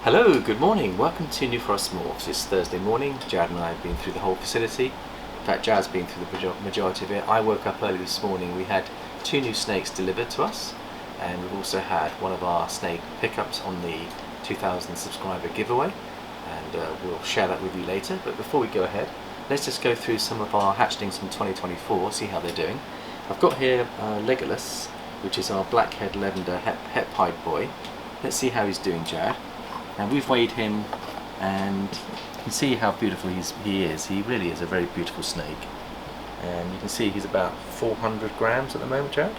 Hello, good morning. Welcome to New Forest Morphs. It's Thursday morning. Jared and I have been through the whole facility. In fact, Jared's been through the majority of it. I woke up early this morning. We had 2 new snakes delivered to us, and we've also had one of our snake pickups on the 2,000 subscriber giveaway, and we'll share that with you later. But before we go ahead, let's just go through some of our hatchlings from 2024, see how they're doing. I've got here Legolas, which is our blackhead lavender hep pied boy. Let's see how he's doing, Jared. And we've weighed him, and you can see how beautiful he is. He really is a very beautiful snake. And you can see he's about 400 grams at the moment, Jared.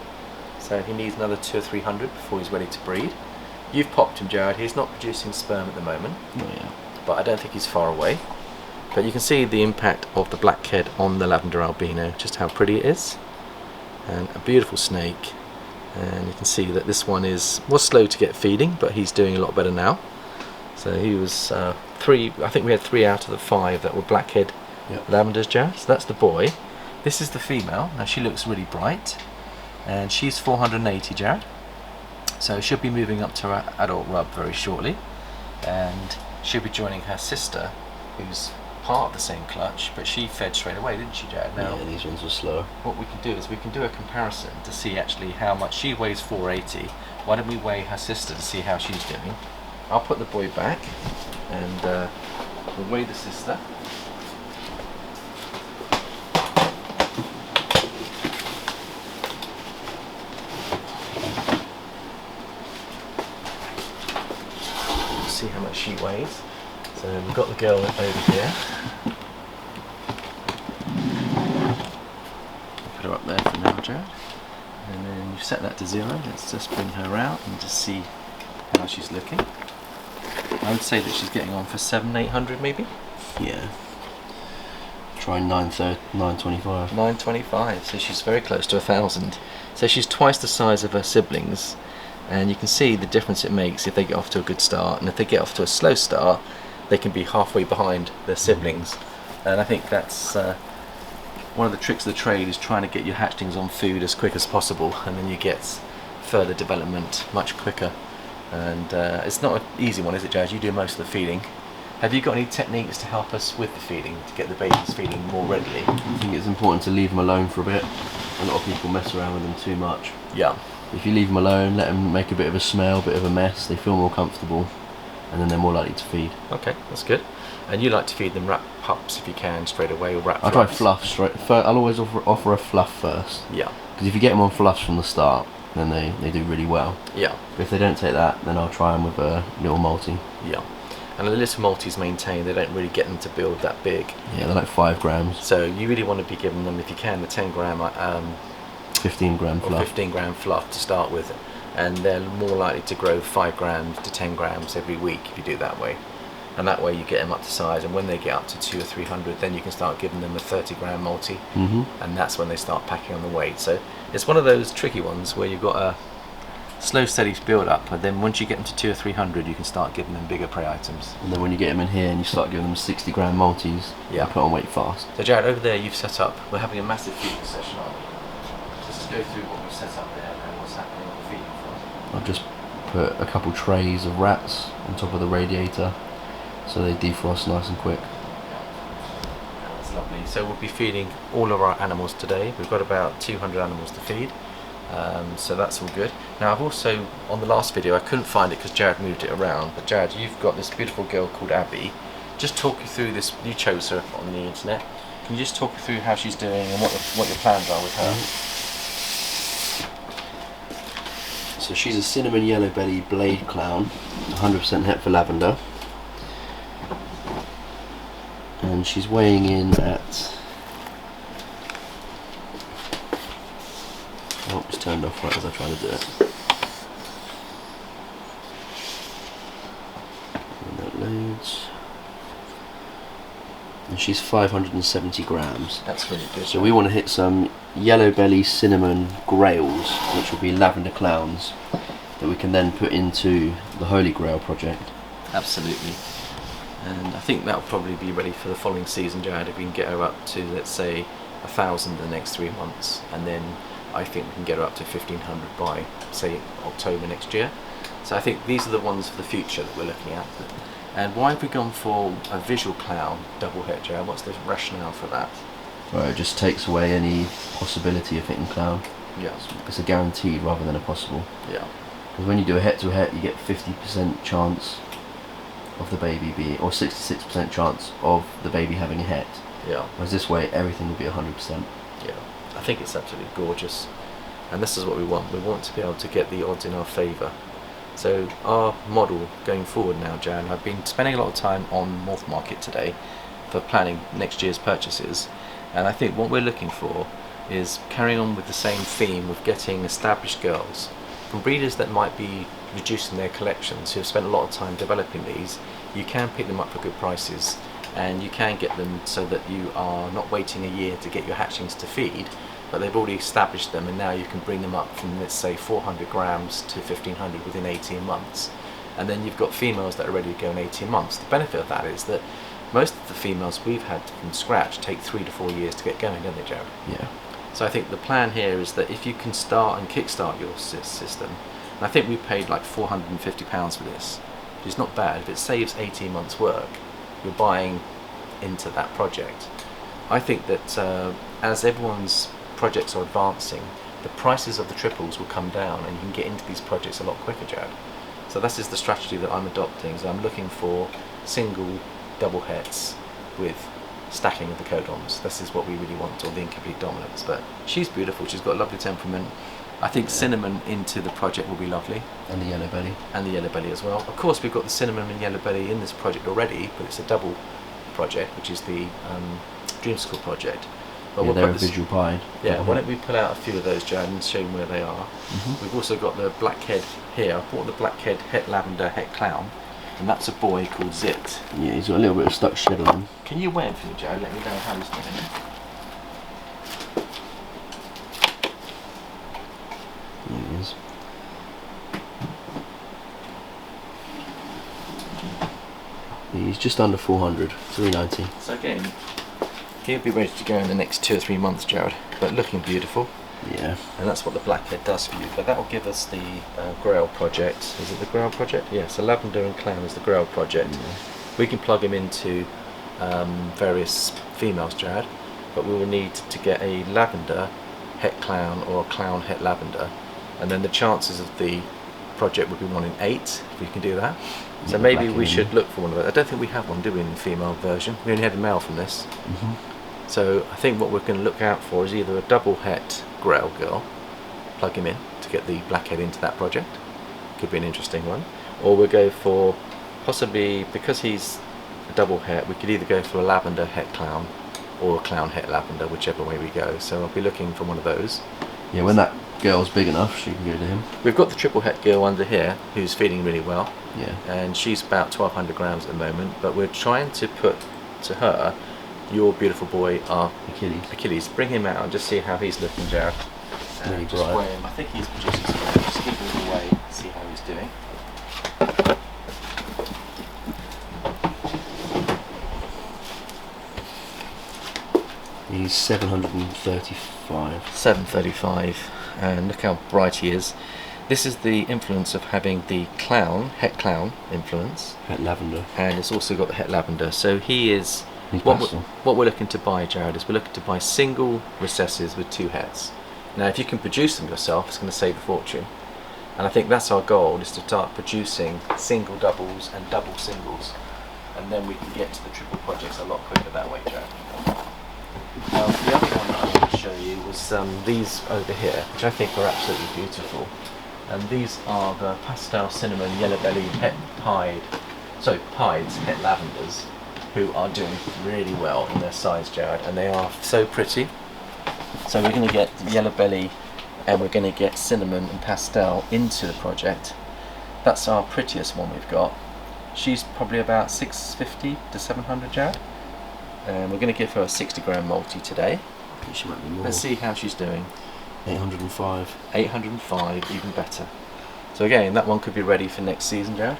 So he needs another 200 or 300 before he's ready to breed. You've popped him, Jared. He's not producing sperm at the moment, but I don't think he's far away. But you can see the impact of the blackhead on the lavender albino, just how pretty it is. And a beautiful snake. And you can see that this one was slow to get feeding, but he's doing a lot better now. So he was I think we had 3 out of the 5 that were blackhead lavenders, Jared. So that's the boy. This is the female. Now she looks really bright, and she's 480, Jared. So she'll be moving up to her adult rub very shortly, and she'll be joining her sister, who's part of the same clutch, but she fed straight away, didn't she, Jared? Now, yeah, these ones were slower. What we can do is we can do a comparison to see actually how much she weighs. 480. Why don't we weigh her sister to see how she's doing? I'll put the boy back, and we'll weigh the sister. See how much she weighs. So we've got the girl over here. Put her up there for now, Jared. And then you set that to 0. Let's just bring her out and just see how she's looking. I would say that she's getting on for 700-800 maybe. Yeah. Try 925. 925. So she's very close to 1,000. So she's twice the size of her siblings, and you can see the difference it makes if they get off to a good start, and if they get off to a slow start, they can be halfway behind their siblings. And I think that's one of the tricks of the trade, is trying to get your hatchlings on food as quick as possible, and then you get further development much quicker. And it's not an easy one, is it, Jazz? You do most of the feeding. Have you got any techniques to help us with the feeding, to get the babies feeding more readily? I think it's important to leave them alone for a bit. A lot of people mess around with them too much. Yeah. If you leave them alone, let them make a bit of a smell, a bit of a mess, they feel more comfortable, and then they're more likely to feed. Okay, that's good. And you like to feed them wrap pups if you can straight away, or wrap I try fluff straight. I'll always offer a fluff first. Yeah. Because if you get them on fluffs from the start, then they do really well. Yeah. But if they don't take that, then I'll try them with a little multi. Yeah. And the little multis maintain, they don't really get them to build that big. Yeah, they're like 5 grams. So you really want to be giving them, if you can, the 10 gram 15 gram or fluff. 15 gram fluff to start with, and they're more likely to grow 5 grams to 10 grams every week if you do it that way. And that way you get them up to size, and when they get up to 200 or 300, then you can start giving them a 30 gram multi, and that's when they start packing on the weight. So it's one of those tricky ones where you've got a slow steady build up, and then once you get them to 200 or 300, you can start giving them bigger prey items. And then when you get them in here and you start giving them 60 gram multis, they put on weight fast. So Jared, over there you've set up, we're having a massive feeding session, aren't we? Let's go through what we've set up there and what's happening on the feeding front. I've just put a couple trays of rats on top of the radiator, so they defrost nice and quick. That's lovely. So we'll be feeding all of our animals today. We've got about 200 animals to feed, so that's all good. Now I've also, on the last video, I couldn't find it because Jared moved it around, but Jared, you've got this beautiful girl called Abby. Just talk you through this. You chose her on the internet. Can you just talk you through how she's doing and what your plans are with her? So she's a cinnamon yellow belly blade clown, 100% het for lavender. And she's weighing in at... Oh, it's turned off right as I try to do it. And that loads. And she's 570 grams. That's really good. So we want to hit some yellow belly cinnamon grails, which will be lavender clowns, that we can then put into the Holy Grail project. Absolutely. And I think that'll probably be ready for the following season, Jared, if we can get her up to, let's say, 1,000 in the next 3 months, and then I think we can get her up to 1,500 by, say, October next year. So I think these are the ones for the future that we're looking at. And why have we gone for a visual clown double het, Joe? What's the rationale for that? Well, it just takes away any possibility of hitting clown. Yeah. It's a guaranteed rather than a possible. Yeah. Because when you do a het to het, you get 50% chance of the baby being, or 66% chance of the baby having a het. Yeah. Whereas this way, everything will be 100%. Yeah. I think it's absolutely gorgeous. And this is what we want. We want to be able to get the odds in our favour. So our model going forward now, Jan, I've been spending a lot of time on Morph Market today for planning next year's purchases, and I think what we're looking for is carrying on with the same theme of getting established girls from breeders that might be reducing their collections, who have spent a lot of time developing these. You can pick them up for good prices, and you can get them so that you are not waiting a year to get your hatchlings to feed, but they've already established them, and now you can bring them up from, let's say, 400 grams to 1500 within 18 months. And then you've got females that are ready to go in 18 months. The benefit of that is that most of the females we've had from scratch take 3 to 4 years to get going, don't they, Joe? Yeah. So I think the plan here is that if you can start and kickstart your system, and I think we paid like £450 for this, which is not bad. If it saves 18 months work, you're buying into that project. I think that as everyone's projects are advancing, the prices of the triples will come down, and you can get into these projects a lot quicker, Jared. So this is the strategy that I'm adopting. So I'm looking for single double hets with stacking of the codons. This is what we really want, or the incomplete dominance. But she's beautiful, she's got a lovely temperament. I think cinnamon into the project will be lovely. And the yellow belly. And the yellow belly as well. Of course we've got the cinnamon and yellow belly in this project already, but it's a double project, which is the Dream School project. But Yeah, they're a visual pie. Yeah, why don't we pull out a few of those, Jan, and show them where they are. We've also got the blackhead here. I bought the blackhead het lavender het clown, and that's a boy called Zit. Yeah, he's got a little bit of stuck shed on him. Can you weigh him for me, Joe? Let me know how he's doing. There he is. He's just under 400, 390. So again, he'll be ready to go in the next 2 or 3 months, Jared, but looking beautiful. Yeah. And that's what the blackhead does for you. But that will give us the Grail project. Is it the Grail project? Yeah, so lavender and clown is the Grail project. We can plug him into various females, Jared, but we will need to get a lavender het clown or a clown het lavender, and then the chances of the project would be 1 in 8 if we can do that. So maybe we should look for one of those. I don't think we have one, do we, in the female version? We only had a male from this. So I think what we're going to look out for is either a double het Grail girl, plug him in to get the blackhead into that project, could be an interesting one, or we'll go for possibly, because he's a double het, we could either go for a lavender het clown or a clown het lavender, whichever way we go. So I'll be looking for one of those. Yeah, when that girl's big enough, she can go to him. We've got the triple het girl under here who's feeding really well. Yeah. And she's about 1200 grams at the moment, but we're trying to put to her your beautiful boy, our Achilles. Bring him out and just see how he's looking, Jared. Really just bright. weigh him. I think he's producing some. Just keep him away, see how he's doing. He's 735. 735, and look how bright he is. This is the influence of having the clown, het clown influence. Het lavender. And it's also got the het lavender. So he is. He's What we're looking to buy, Jared, is we're looking to buy single recesses with 2 hets. Now, if you can produce them yourself, it's going to save a fortune. And I think that's our goal, is to start producing single doubles and double singles. And then we can get to the triple projects a lot quicker that way, Jared. Now, the other one that I wanted to show you was these over here, which I think are absolutely beautiful. And these are the pastel cinnamon yellow belly het pieds, het lavenders, who are doing really well in their size, Jared, and they are so pretty. So we're going to get yellow belly and we're going to get cinnamon and pastel into the project. That's our prettiest one we've got. She's probably about 650 to 700, Jared. And we're going to give her a 60 gram multi today. I think she might be more. Let's see how she's doing. 805. 805, even better. So again, that one could be ready for next season, Jared.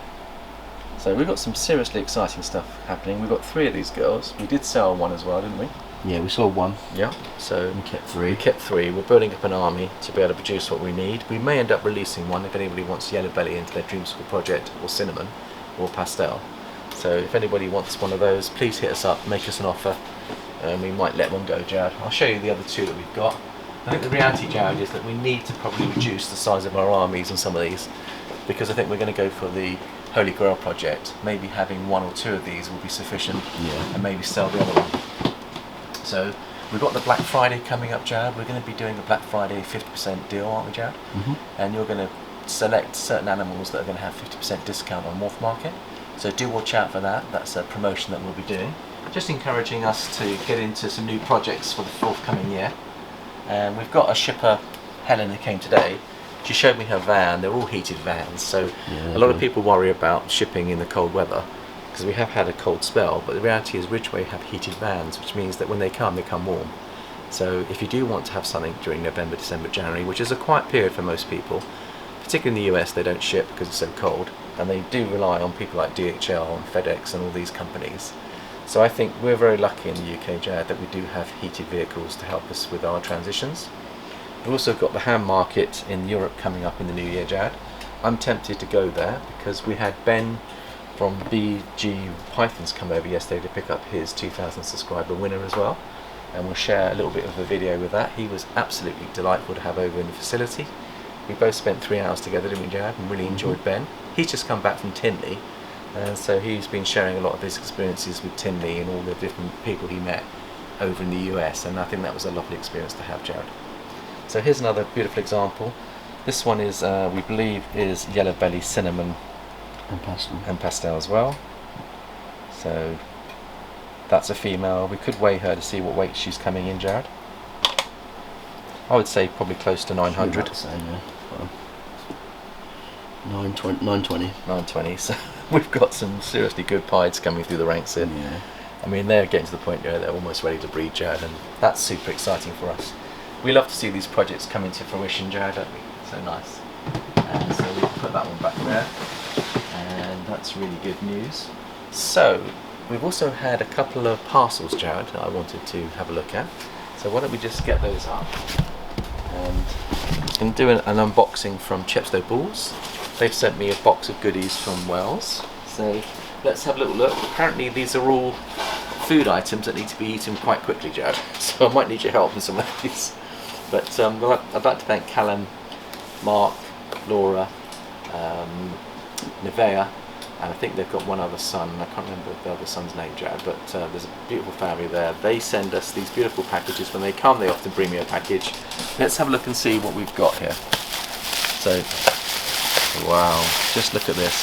So we've got some seriously exciting stuff happening. We've got 3 of these girls. We did sell one as well, didn't we? Yeah, we sold one. Yeah, so We kept three. we kept 3. We're building up an army to be able to produce what we need. We may end up releasing one if anybody wants yellow belly into their dreamsicle project, or cinnamon, or pastel. So if anybody wants one of those, please hit us up, make us an offer, and we might let one go, Jared. I'll show you the other 2 that we've got. I think the reality, Jared, is that we need to probably reduce the size of our armies on some of these, because I think we're going to go for the Holy Grail project. Maybe having 1 or 2 of these will be sufficient, Yeah. and maybe sell the other one. So we've got the Black Friday coming up, Jared. We're going to be doing a Black Friday 50% deal, aren't we, Jared? And you're going to select certain animals that are going to have 50% discount on Morph Market. So do watch out for that. That's a promotion that we'll be doing. Just encouraging us to get into some new projects for the forthcoming year. And we've got a shipper, Helen, who came today. She showed me her van. They're all heated vans. So Yeah, a lot of people worry about shipping in the cold weather, because we have had a cold spell, but the reality is Ridgeway have heated vans, which means that when they come warm. So if you do want to have something during November, December, January, which is a quiet period for most people, particularly in the US, they don't ship because it's so cold, and they do rely on people like DHL and FedEx and all these companies. So I think we're very lucky in the UK, Jared, that we do have heated vehicles to help us with our transitions. We've also got the ham market in Europe coming up in the new year, Jared. I'm tempted to go there because we had Ben from BG Pythons come over yesterday to pick up his 2,000 subscriber winner as well, and we'll share a little bit of a video with that. He was absolutely delightful to have over in the facility. We both spent 3 hours together, didn't we, Jared, and really enjoyed Ben. He's just come back from Tinley, and so he's been sharing a lot of his experiences with Tinley and all the different people he met over in the US, and I think that was a lovely experience to have, Jared. So here's another beautiful example. This one is, we believe, is yellow belly cinnamon and pastel as well. So that's a female. We could weigh her to see what weight she's coming in, Jared. I would say probably close to 900. 920. 920. So we've got some seriously good pieds coming through the ranks here. Yeah. I mean, they're getting to the point where they're almost ready to breed, Jared, and that's super exciting for us. We love to see these projects come into fruition, Jared, don't we? So nice. And so we can put that one back there, and that's really good news. So we've also had a couple of parcels, Jared, that I wanted to have a look at. So why don't we just get those up and do an unboxing from Chepstow Bulls. They've sent me a box of goodies from Wells. So let's have a little look. Apparently these are all food items that need to be eaten quite quickly, Jared. So I might need your help in some of these. But I'd like to thank Callum, Mark, Laura, Nevea, and I think they've got one other son. I can't remember the other son's name, Jared, but there's a beautiful family there. They send us these beautiful packages. When they come, they often bring me a package. Let's have a look and see what we've got here. So, wow, just look at this.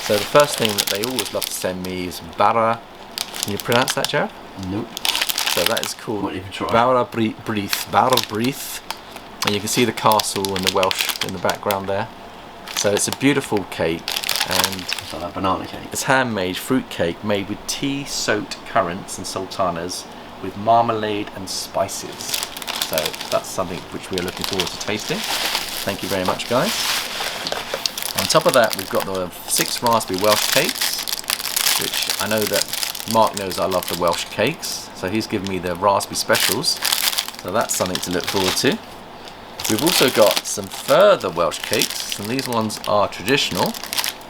So the first thing that they always love to send me is Barra. Can you pronounce that, Jared? Nope. So that is called Won't even try. Barra Breath. And you can see the castle and the Welsh in the background there. So it's a beautiful cake, and It's like that banana cake. it's handmade fruit cake made with tea-soaked currants and sultanas with marmalade and spices. So that's something which we are looking forward to tasting. Thank you very much, guys. On top of that, we've got the 6 raspberry Welsh cakes, which I know that Mark knows I love the Welsh cakes, so he's given me the raspberry specials. So that's something to look forward to. We've also got some further Welsh cakes, and these ones are traditional,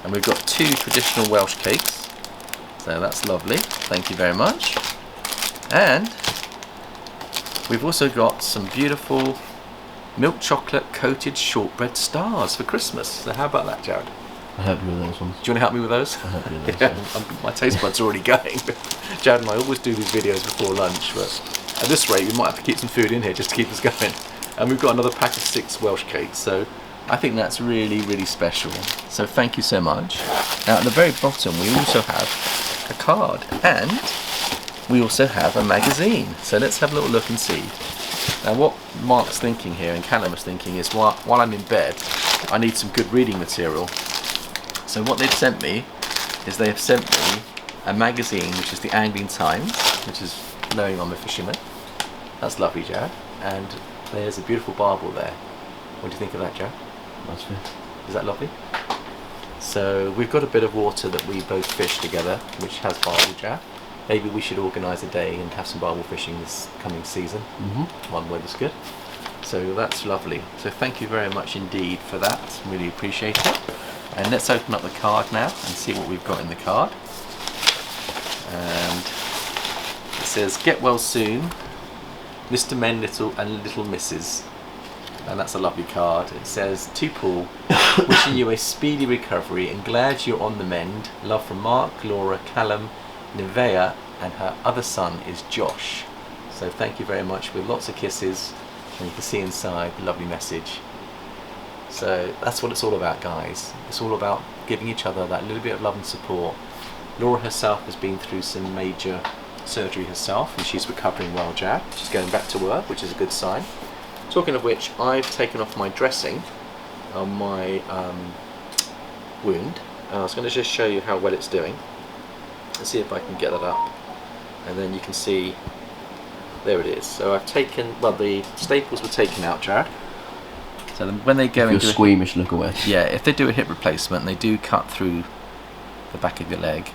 and we've got 2 traditional Welsh cakes, so that's lovely, thank you very much. And we've also got some beautiful milk chocolate coated shortbread stars for Christmas. So how about that, Jared? I'll help you with those ones. Do you want to help me with those? I'll help you with those Yeah, ones. my taste buds are already going. Jared and I always do these videos before lunch, but at this rate we might have to keep some food in here just to keep us going. And we've got another pack of 6 Welsh cakes, so I think that's really, really special. So thank you so much. Now at the very bottom we also have a card, and we also have a magazine. So let's have a little look and see. Now what Mark's thinking here, and Callum is thinking, is while I'm in bed, I need some good reading material. So what they've sent me is they have sent me a magazine, which is the Angling Times, which is knowing I'm a fisherman. That's lovely, Jared. And there's a beautiful barbel there. What do you think of that, Jared? That's good. Is that lovely? So we've got a bit of water that we both fish together, which has barbel, Jared. maybe we should organise a day and have some barbel fishing this coming season. One weather's good. So that's lovely. So thank you very much indeed for that. Really appreciate it. And let's open up the card now and see what we've got in the card. And it says, "Get well soon, Mr. Men Little and Little Mrs." And that's a lovely card. It says, "To Paul, wishing you a speedy recovery and glad you're on the mend. Love from Mark, Laura, Callum, Nevea, and her other son is Josh." So thank you very much, with lots of kisses, and you can see inside the lovely message. So that's what it's all about, guys. It's all about giving each other that little bit of love and support. Laura herself has been through some major surgery herself, and she's recovering well, Jad. She's going back to work, which is a good sign. Talking of which, I've taken off my dressing on my wound. I was going to just show you how well it's doing. Let's see if I can get that up, and then you can see, there it is. So I've taken, well, the staples were taken out, Jared. So then when they go If into you're squeamish, look away. yeah, if they do a hip replacement, they do cut through the back of your leg,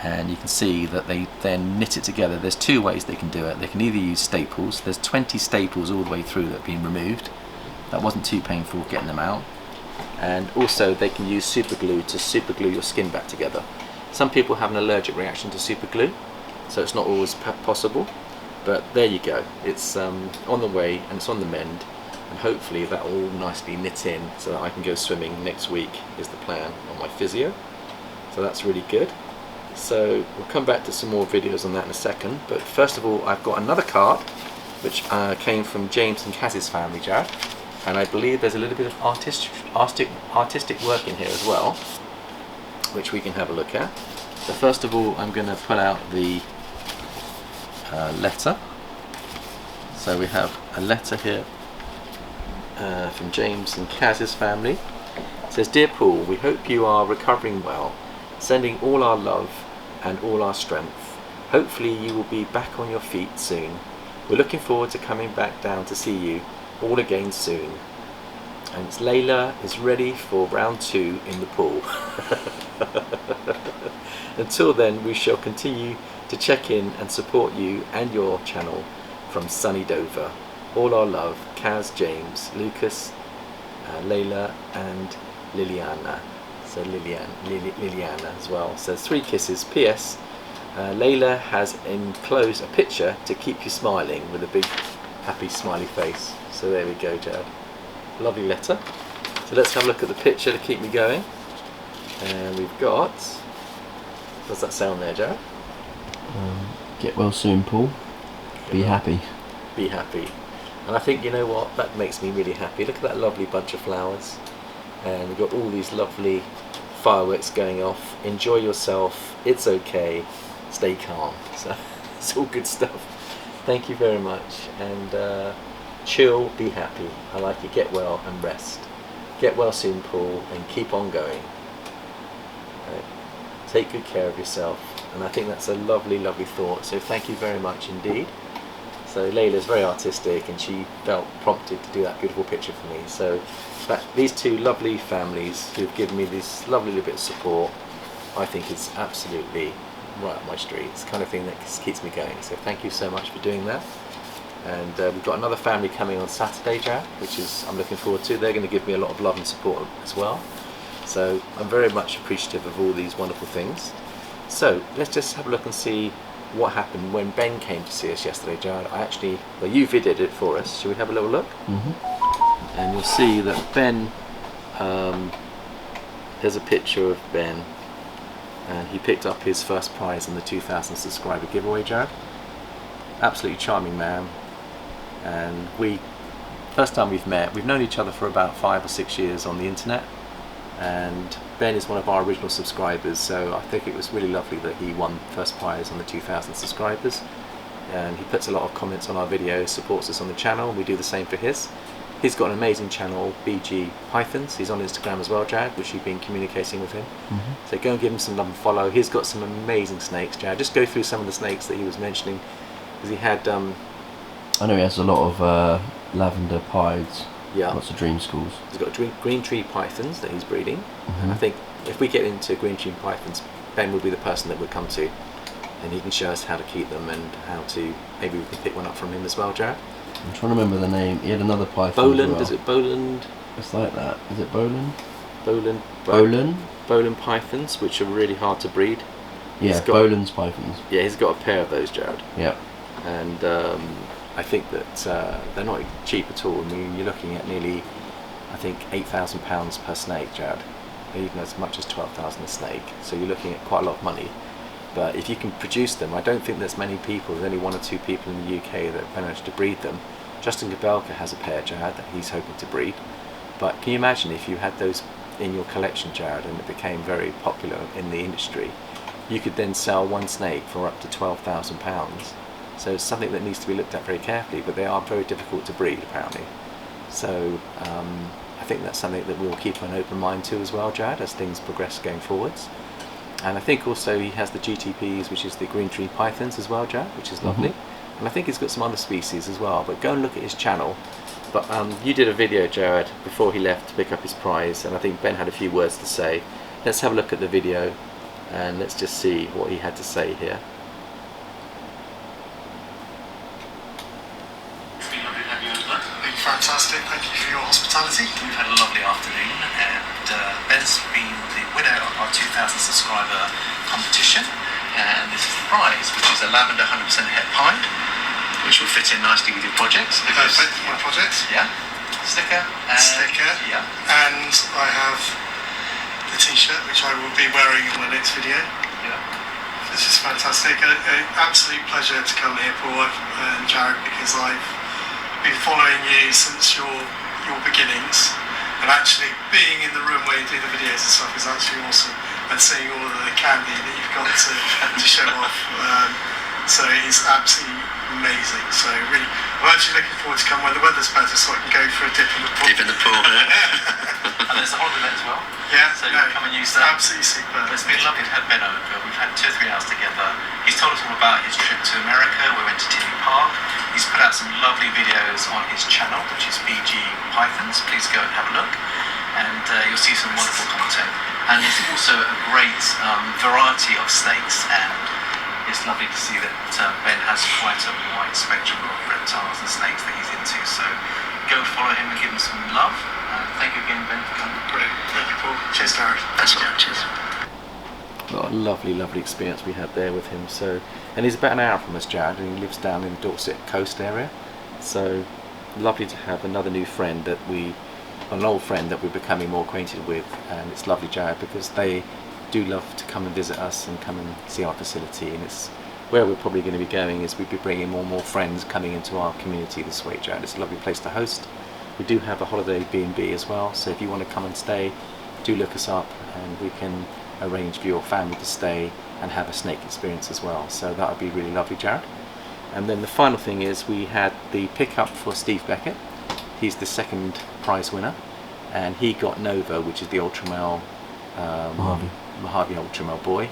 and you can see that they then knit it together. There's two ways they can do it. They can either use staples. There's 20 staples all the way through that have been removed. That wasn't too painful getting them out. And also they can use super glue to super glue your skin back together. Some people have an allergic reaction to super glue, so it's not always possible, but there you go. It's on the way, and it's on the mend, and hopefully that will all nicely knit in so that I can go swimming next week is the plan on my physio. So that's really good. So we'll come back to some more videos on that in a second, but first of all, I've got another card which came from James and Kaz's family, Jared, and I believe there's a little bit of artistic work in here as well, which we can have a look at. So first of all, I'm going to pull out the letter. So we have a letter here from James and Kaz's family. It says, "Dear Paul, we hope you are recovering well. Sending all our love and all our strength. Hopefully you will be back on your feet soon. We're looking forward to coming back down to see you all again soon. And Layla is ready for round 2 in the pool." Until then, we shall continue to check in and support you and your channel from sunny Dover. All our love, Kaz, James, Lucas, Layla and Liliana. So Liliana as well says, 3 kisses. PS, Layla has enclosed a picture to keep you smiling with a big happy smiley face. So there we go, Jared. Lovely letter. So let's have a look at the picture to keep me going. And we've got, does that sound there, Jared? Get well soon, Paul. Be happy. Be happy. And I think, you know what, that makes me really happy. Look at that lovely bunch of flowers. And we've got all these lovely fireworks going off. Enjoy yourself. It's okay. Stay calm. So it's all good stuff. Thank you very much. And chill, be happy. I like it. Get well and rest. Get well soon, Paul, and keep on going. Right. Take good care of yourself. And I think that's a lovely, lovely thought. So thank you very much indeed. So Layla's very artistic, and she felt prompted to do that beautiful picture for me. So these two lovely families who've given me this lovely little bit of support, I think it's absolutely right up my street. It's the kind of thing that keeps me going. So thank you so much for doing that. And we've got another family coming on Saturday, Jack, which is I'm looking forward to. They're going to give me a lot of love and support as well. So I'm very much appreciative of all these wonderful things. So let's just have a look and see what happened when Ben came to see us yesterday, Jared. Well, you videoed it for us. Shall we have a little look? And you'll see that Ben, there's a picture of Ben, and he picked up his first prize in the 2,000 subscriber giveaway, Jared. Absolutely charming man. And first time we've met, we've known each other for about 5 or 6 years on the internet, and Ben is one of our original subscribers, so I think it was really lovely that he won first prize on the 2,000 subscribers. And he puts a lot of comments on our videos, supports us on the channel. We do the same for his. He's got an amazing channel, BG Pythons. He's on Instagram as well, Jared, which you've been communicating with him. So go and give him some love and follow. He's got some amazing snakes, Jared. Just go through some of the snakes that he was mentioning, because he had I know he has a lot of lavender pieds. Yeah. Lots of dream schools. He's got green tree pythons that he's breeding. And I think if we get into green tree pythons, Ben would be the person that would come to. and he can show us how to keep them and how to, maybe we can pick one up from him as well, Jared. I'm trying to remember the name. He had another python. Boland, as well. is it Boland? It's like that. Is it Boland? Boland pythons, which are really hard to breed. Yeah, Boland's pythons. Yeah, he's got a pair of those, Jared. Yeah. And I think that they're not cheap at all. I mean, you're looking at nearly, I think, £8,000 per snake, Jared. Even as much as 12,000 a snake. So you're looking at quite a lot of money. But if you can produce them, I don't think there's many people. There's only 1 or 2 people in the UK that managed to breed them. Justin Gabelka has a pair, Jared, that he's hoping to breed. But can you imagine if you had those in your collection, Jared, and it became very popular in the industry? You could then sell one snake for up to £12,000. So it's something that needs to be looked at very carefully, but they are very difficult to breed, apparently. So I think that's something that we'll keep an open mind to as well, Jared, as things progress going forwards. And I think also he has the GTPs, which is the green tree pythons as well, Jared, which is lovely. And I think he's got some other species as well, but go and look at his channel. But you did a video, Jared, before he left to pick up his prize, and I think Ben had a few words to say. Let's have a look at the video and let's just see what he had to say here. Fantastic, thank you for your hospitality. We've had a lovely afternoon, and Ben's been the winner of our 2,000 subscriber competition, and this is the prize, which is a lavender 100% het pie, which will fit in nicely with your projects. Perfect, my project. Yeah. Sticker. Yeah. And I have the t-shirt, which I will be wearing in my next video. Yeah. This is fantastic. An absolute pleasure to come here, Paul and Jared, because I've been following you since your beginnings, and actually being in the room where you do the videos and stuff is actually awesome, and seeing all of the candy that you've got to show off. So it's absolutely amazing. So really, I'm actually looking forward to come when the weather's better, so I can go for a dip in the pool. Dip in the pool. And there's a holiday net as well. Yeah. So you can come and use that. Absolutely super. But it's been lovely to have Ben over. We've had 2 or 3 hours together. He's told us all about his trip to America. We went to Tinley Park. He's put out some lovely videos on his channel, which is BG Pythons. Please go and have a look, and you'll see some wonderful content. And it's also a great variety of snakes, and it's lovely to see that Ben has quite a wide spectrum of reptiles and snakes that he's into. So go follow him and give him some love. Thank you again, Ben, for coming. Brilliant. Thank you, Paul. Cheers, Jared. That's all right. Cheers. What a lovely, lovely experience we had there with him. So, and he's about an hour from us, Jared, and he lives down in the Dorset coast area. So lovely to have another new friend an old friend that we're becoming more acquainted with. And it's lovely, Jared, because they do love to come and visit us and come and see our facility. And it's where we're probably going to be going is we'll be bringing more and more friends coming into our community this way, Jared. It's a lovely place to host. We do have a holiday B&B as well, so if you want to come and stay, do look us up and we can arrange for your family to stay and have a snake experience as well. So that would be really lovely, Jared. And then the final thing is we had the pickup for Steve Beckett. He's the second prize winner, and he got Nova, which is the Ultramel Mojave Ultramel boy.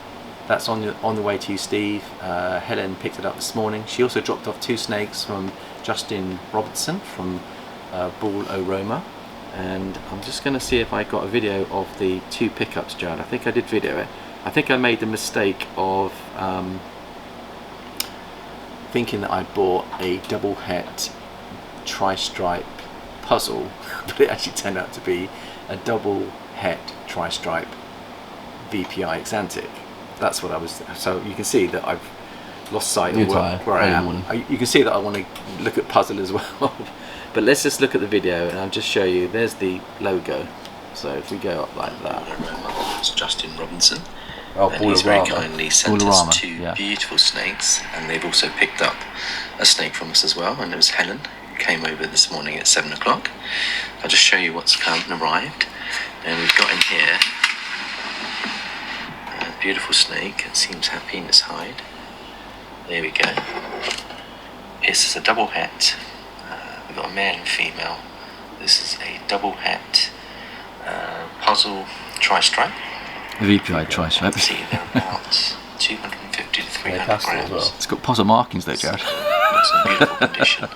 That's on the way to you, Steve. Helen picked it up this morning. She also dropped off 2 snakes from Justin Robertson from Ball O'Roma, and I'm just going to see if I got a video of the 2 pickups, Jared. I think I did video it. I think I made the mistake of thinking that I bought a double het tri-stripe puzzle, but it actually turned out to be a double het tri-stripe VPI Exantic. That's what I was. So you can see that I've lost sight of where I am. You can see that I want to look at puzzle as well. But let's just look at the video and I'll just show you. There's the logo. So if we go up like that, it's Justin Robinson. Oh, and he's very kindly sent us 2 beautiful snakes, and they've also picked up a snake from us as well. And it was Helen who came over this morning at 7 o'clock. I'll just show you what's come and arrived. And we've got in here a beautiful snake. It seems happy in its hide. There we go. This is a double het. We've got a male and female. This is a double het puzzle tri-stripe. VPI tri-stripe. See, they're about 250 to 300 grams. Well. It's got puzzle markings though, Jared. It's in beautiful condition.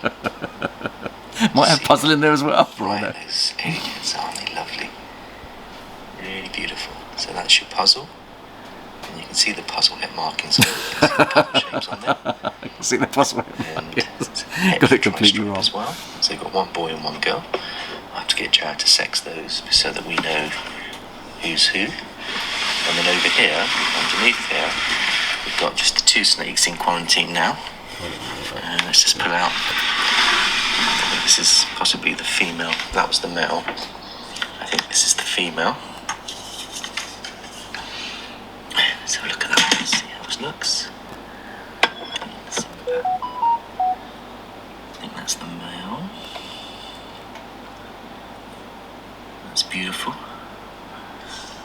Might have puzzle in there as well. Right, those aliens, aren't they lovely? Really beautiful. So that's your puzzle. And you can can see the puzzle head markings. You can see the puzzle shapes on there. I can see the puzzle. And Got it completely wrong. as well. So you've got one boy and one girl. I have to get Jared to sex those so that we know who's who. And then over here, underneath here, we've got just the 2 snakes in quarantine now. And let's just pull out. I think this is possibly the female. That was the male. I think this is the female. Let's have a look at that. Let's see how it looks. I think that's the male. That's beautiful.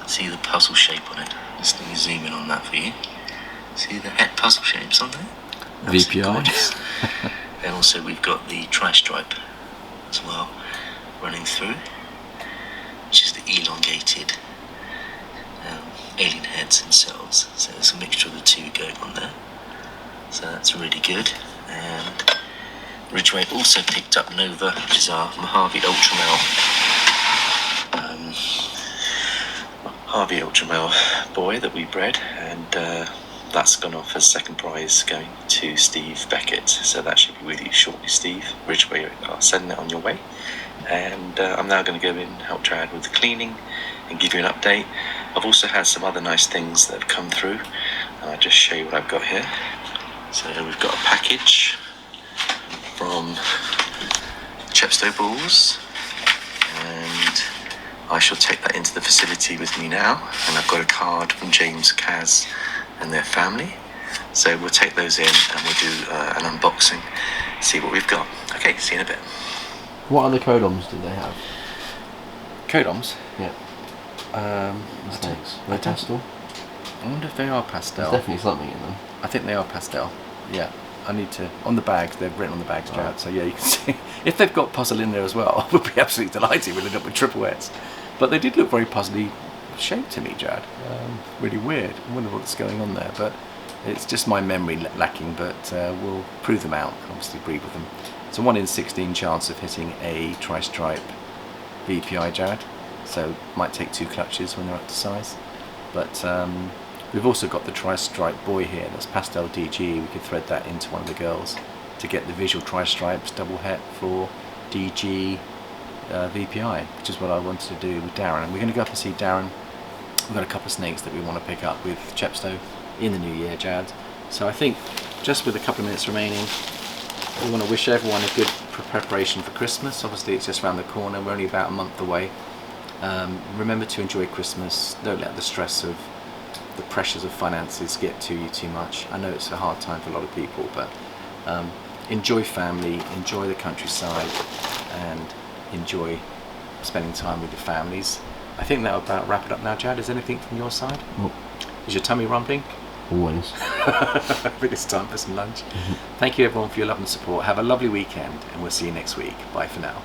See the puzzle shape on it. Just let me zoom in on that for you. See the head puzzle shapes on there? VPI. And also we've got the tri-stripe as well running through, which is the elongated alien heads themselves. So there's a mixture of the two going on there. So that's really good. And Ridgeway also picked up Nova, which is our Mojave Ultra Male Harvey Ultra Male boy that we bred, and that's gone off as second prize going to Steve Beckett, so that should be with you shortly, Steve. Ridgeway are sending it on your way, and I'm now going to go in and help Jared with the cleaning and give you an update. I've also had some other nice things that have come through, and I'll just show you what I've got here. So we've got a package from Chepstow Balls, and I shall take that into the facility with me now, and I've got a card from James, Kaz and their family, so we'll take those in and we'll do an unboxing, see what we've got. Okay, see you in a bit. What other codoms do they have? Codoms? Yeah. Snakes. Are they pastel? I wonder if they are pastel. There's definitely something in them. I think they are pastel. Yeah. I need to, on the bags, they've written on the bags, Jared, Right. so yeah, you can see. If they've got puzzle in there as well, I would be absolutely delighted. We'll end up with triple X. But they did look very puzzly shaped to me, Jared. Really weird. I wonder what's going on there, but it's just my memory lacking, but we'll prove them out, obviously breed with them. It's a 1 in 16 chance of hitting a tri-stripe VPI, Jared, so might take 2 clutches when they're up to size. But we've also got the tri-stripe boy here, that's pastel DG. We could thread that into one of the girls to get the visual tri-stripes double het for DG VPI, which is what I wanted to do with Darren. And we're going to go up and see Darren. We've got a couple of snakes that we want to pick up with Chepstow in the new year, Jared. So I think just with a couple of minutes remaining, we want to wish everyone a good preparation for Christmas. Obviously it's just around the corner, we're only about a month away. Remember to enjoy Christmas. Don't let the stress of the pressures of finances get to you too much. I know it's a hard time for a lot of people, but enjoy family, enjoy the countryside, and enjoy spending time with your families. I think that'll about wrap it up now, Jared. Is there anything from your side? Nope. Is your tummy rumping? Always. I think it's time for some lunch. Thank you everyone for your love and support. Have a lovely weekend, and we'll see you next week. Bye for now.